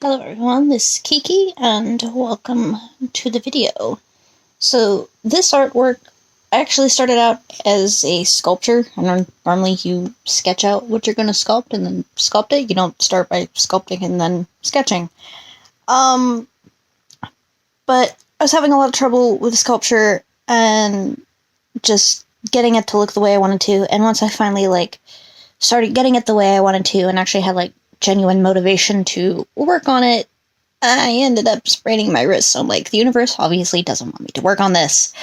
Hello everyone, this is Kiki, and welcome to the video. So, this artwork actually started out as a sculpture, and normally you sketch out what you're going to sculpt and then sculpt it. You don't start by sculpting and then sketching. But I was having a lot of trouble with the sculpture and just getting it to look the way I wanted to, and once I finally, started getting it the way I wanted to and actually had, genuine motivation to work on it, I ended up spraining my wrist. So I'm like, the universe obviously doesn't want me to work on this.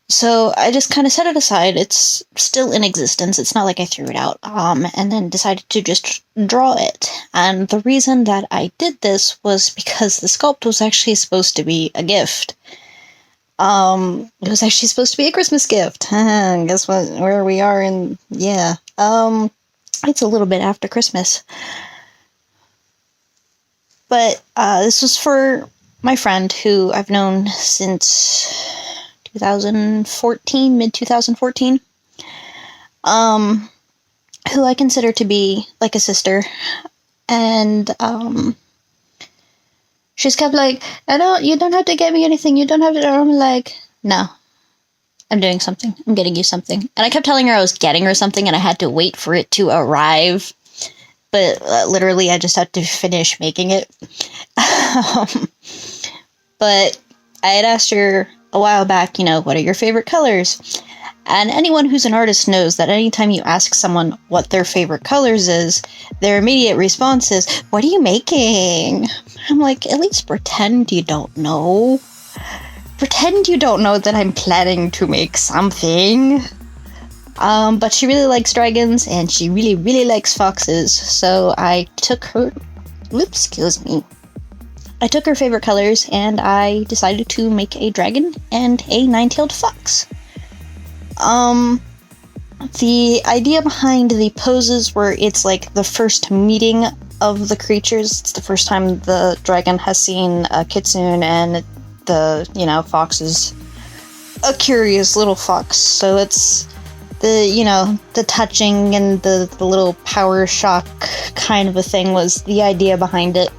So I just kind of set it aside. It's still in existence. It's not like I threw it out. And then decided to just draw it. And the reason that I did this was because the sculpt was actually supposed to be a gift. It was actually supposed to be a Christmas gift. Guess what? Where we are in, yeah. It's a little bit after Christmas. But this was for my friend who I've known since 2014, mid-2014. Who I consider to be like a sister. And she's kept like, you don't have to get me anything, you don't have to. I'm like, no. I'm doing something. I'm getting you something. And I kept telling her I was getting her something and I had to wait for it to arrive. But literally I just had to finish making it. But I had asked her a while back, what are your favorite colors? And anyone who's an artist knows that anytime you ask someone what their favorite colors is, their immediate response is, what are you making? I'm like, at least pretend you don't know. Pretend you don't know that I'm planning to make something. But she really likes dragons, and she really, really likes foxes, so I took her... I took her favorite colors, and I decided to make a dragon and a nine-tailed fox. The idea behind the poses were it's like the first meeting of the creatures. It's the first time the dragon has seen a kitsune, and the, fox is a curious little fox, so it's the touching and the little power shock kind of a thing was the idea behind it.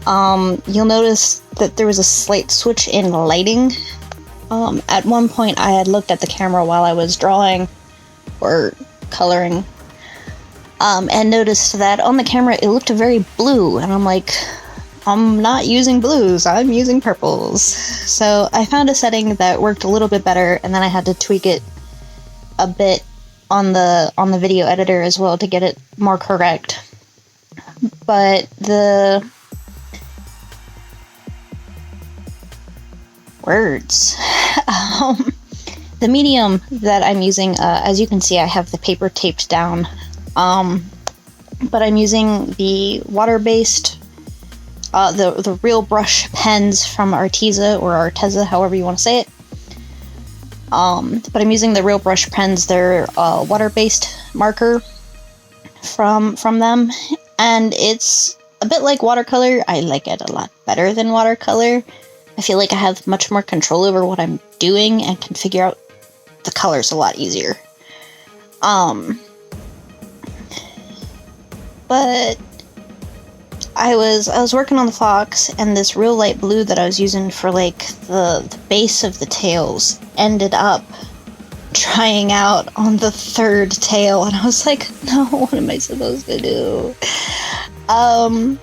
You'll notice that there was a slight switch in lighting. At one point I had looked at the camera while I was drawing or coloring, and noticed that on the camera it looked very blue, and I'm like, I'm not using blues, I'm using purples. So I found a setting that worked a little bit better, and then I had to tweak it a bit on the video editor as well to get it more correct. But the medium that I'm using, as you can see, I have the paper taped down, but I'm using the water-based the real brush pens from Arteza, or Arteza, however you want to say it. But I'm using the real brush pens. They're water-based marker from them, and it's a bit like watercolor. I like it a lot better than watercolor. I feel like I have much more control over what I'm doing and can figure out the colors a lot easier. But I was working on the fox, and this real light blue that I was using for the base of the tails ended up trying out on the third tail, and I was like, no, what am I supposed to do? But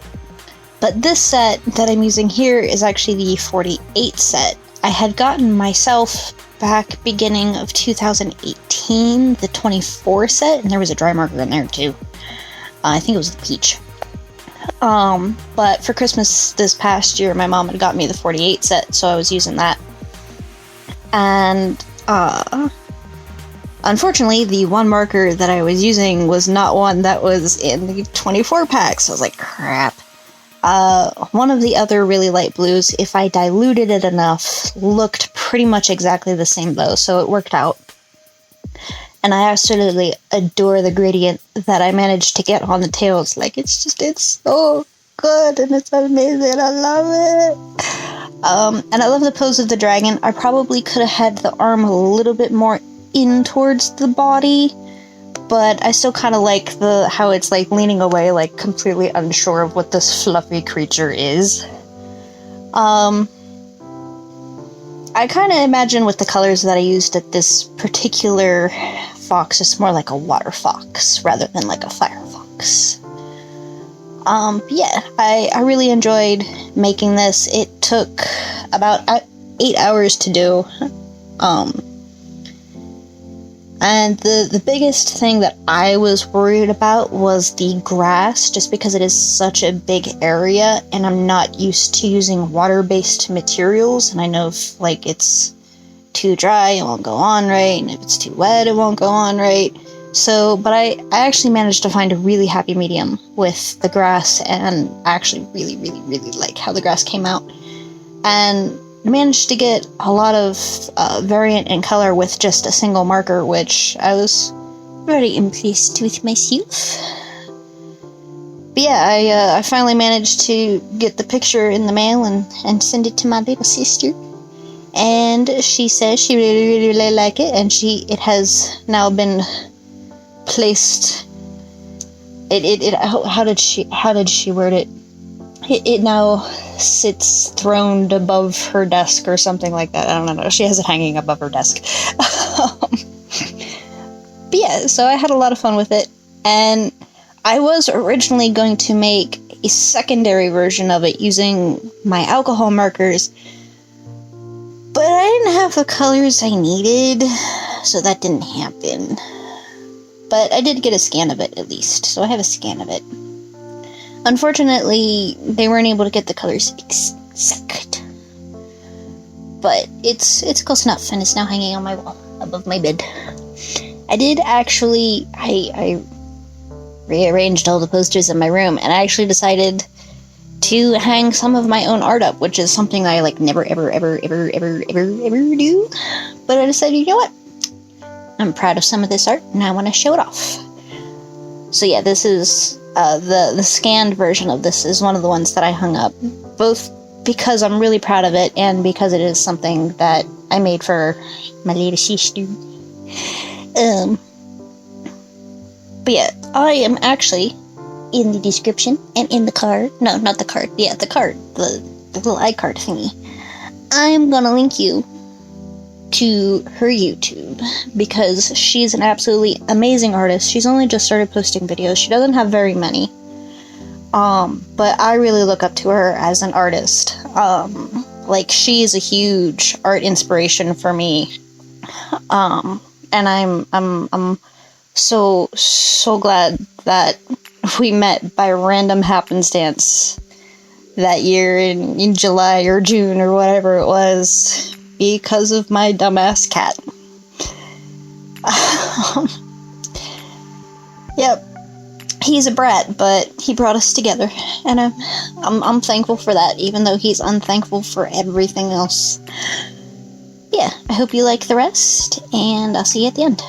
this set that I'm using here is actually the 48 set. I had gotten myself back beginning of 2018 the 24 set, and there was a dry marker in there too. I think it was the peach. But for Christmas this past year, my mom had got me the 48 set, so I was using that. And, unfortunately, the one marker that I was using was not one that was in the 24 pack, so I was like, crap. One of the other really light blues, if I diluted it enough, looked pretty much exactly the same though, so it worked out. And I absolutely adore the gradient that I managed to get on the tails. It's so good, and it's amazing, I love it! And I love the pose of the dragon. I probably could have had the arm a little bit more in towards the body, but I still kind of like how it's like leaning away, like completely unsure of what this fluffy creature is. I kind of imagine with the colors that I used that this particular fox is more like a water fox rather than like a fire fox. Yeah, I really enjoyed making this. It took about 8 hours to do. And the biggest thing that I was worried about was the grass, just because it is such a big area, and I'm not used to using water-based materials, and I know if, like, it's too dry, it won't go on right, and if it's too wet, it won't go on right. So, but I actually managed to find a really happy medium with the grass, and I actually really, really, really like how the grass came out. And managed to get a lot of variant in color with just a single marker, which I was very impressed with myself. But yeah, I finally managed to get the picture in the mail and send it to my little sister. And she says she really, really, really like it, and it has now been placed. How did she word it? It now sits throned above her desk or something like that. I don't know. She has it hanging above her desk. But yeah, so I had a lot of fun with it. And I was originally going to make a secondary version of it using my alcohol markers. But I didn't have the colors I needed, so that didn't happen. But I did get a scan of it, at least. So I have a scan of it. Unfortunately, they weren't able to get the colors exact. But it's close enough, and it's now hanging on my wall, above my bed. I did actually, I rearranged all the posters in my room, and I actually decided to hang some of my own art up, which is something I, like, never, ever, ever, ever, ever, ever, ever do. But I decided, you know what? I'm proud of some of this art, and I want to show it off. So yeah, this is... the scanned version of this is one of the ones that I hung up, both because I'm really proud of it and because it is something that I made for my little sister. But yeah, I am actually in the description and in the card. No, not the card. Yeah, the card. The little iCard thingy. I'm gonna link you to her YouTube, because she's an absolutely amazing artist. She's only just started posting videos. She doesn't have very many. But I really look up to her as an artist. Like, she is a huge art inspiration for me. And I'm so glad that we met by random happenstance that year in July or June or whatever it was, because of my dumbass cat. Yep, he's a brat, but he brought us together, and I'm thankful for that, even though he's unthankful for everything else. Yeah, I hope you like the rest, and I'll see you at the end.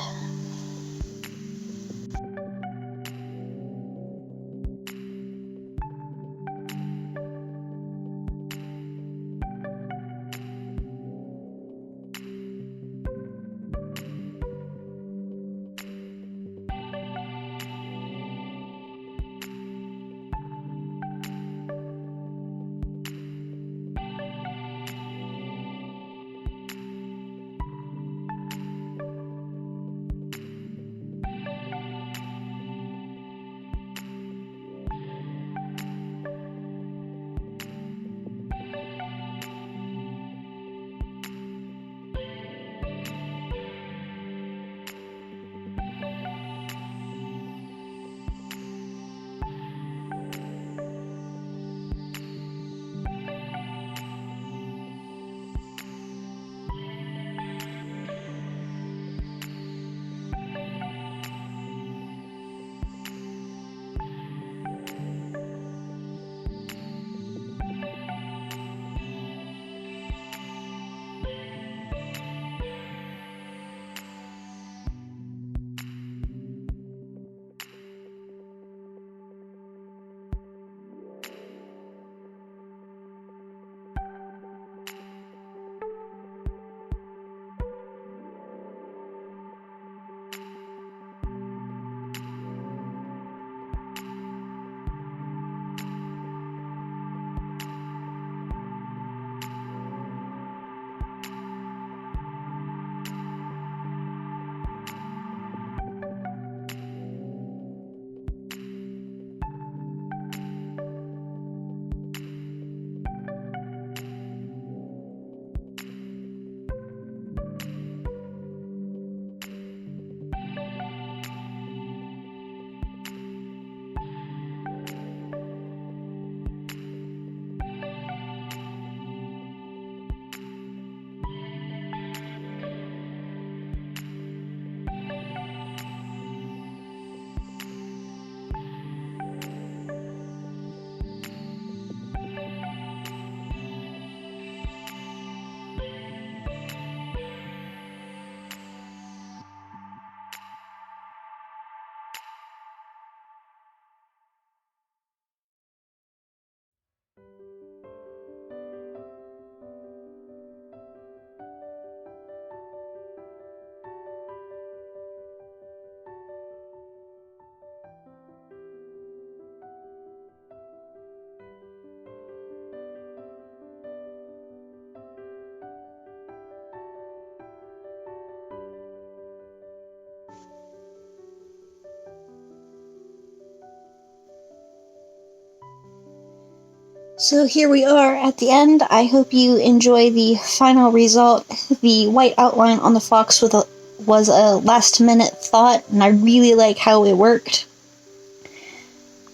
So here we are at the end. I hope you enjoy the final result. The white outline on the fox was a last-minute thought, and I really like how it worked.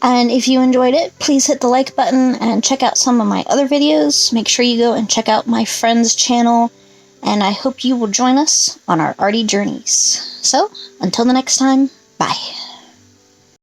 And if you enjoyed it, please hit the like button and check out some of my other videos. Make sure you go and check out my friend's channel, and I hope you will join us on our arty journeys. So, until the next time, bye.